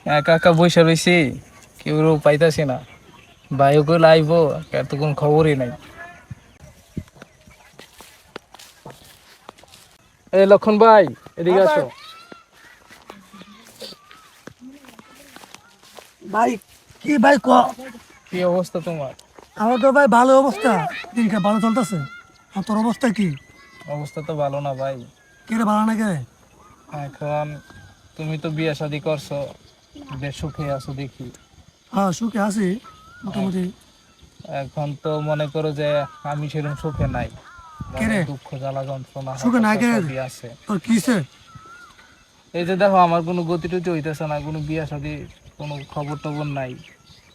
একা একা বসে রয়েছি, কেউ পাইতাছি না। ভাইও কইলে আইবো, এত কোন খবরই নাই। এই লক্ষণ ভাই, এদিকে আসো। ভাই কি ভাই ক কি অবস্থা তোমার? আমার তো ভাই ভালো অবস্থা, দিনটা ভালো চলতেছে। আর তোর অবস্থা কি? অবস্থা তো ভালো না ভাই। কি রে, ভালো নাকি? এখন তুমি তো বিয়ে শাদী করছো, বেশ সুখে আছো দেখি। হ্যাঁ, সুখে আছি মোটামুটি। এখন তো মনে করো যে আমি সেরকম সুখে নাই। কে মনে রে? দুঃখ জ্বালা যন্ত্রণা সুখে না হতাশা কে? সবই আছে। তোর কিসে? এই যে দেখো, আমার কোনো গতি টতি হইতেছে না, কোনো বিয়ে শাদী কোনো খবর টবর নাই।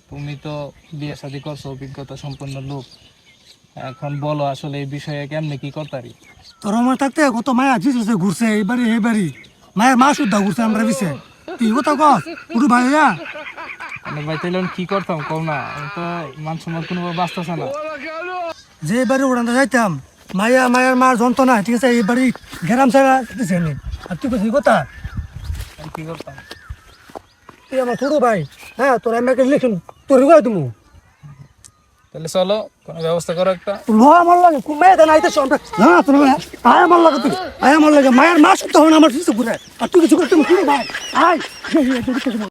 তুমি তো বিয়ে শাদী করছো, অভিজ্ঞতা সম্পন্ন লোক। এখন বলো আসলে এই বিষয়ে কেমনে কি করতারি? তোর আমার থাকতে কত মায়া জিনিস ঘুরছে এই বাড়ি মায়ের মা শুদ্ধা ঘুরছে আমরা পিছে। তুই কথা কস উঠু ভাই হইয়া। মানে ভাই তাইলে আমি কি করতাম কও না, আমি তো মান সম্মান কোনোভাবে বাঁচতেছে না। যে বাড়ি উড়ানতে যাইতাম, মায়ের মার যন্ত্রণা, ঠিক আছে, এই বাড়ি ঘেরাম ছাড়া দিছে নি। আর তুই কইছিস কথা? আমি কি করতাম? তুই আমার ছোট ভাই, হ্যাঁ, তোর আমি একটা লিখুন, তোর কই তুমি? তাহলে চলো কোনো ব্যবস্থা করো একটা। ল আমার লাগে মেয়ে দেন আইতে আমরা না তোর আয় আমার লাগে, তুই আয় আমার লাগে, মায়ের মা শুদ্ধ হন আমার কিছু ঘুরে। আর তুই কিছু করে তুমি ভাই আয়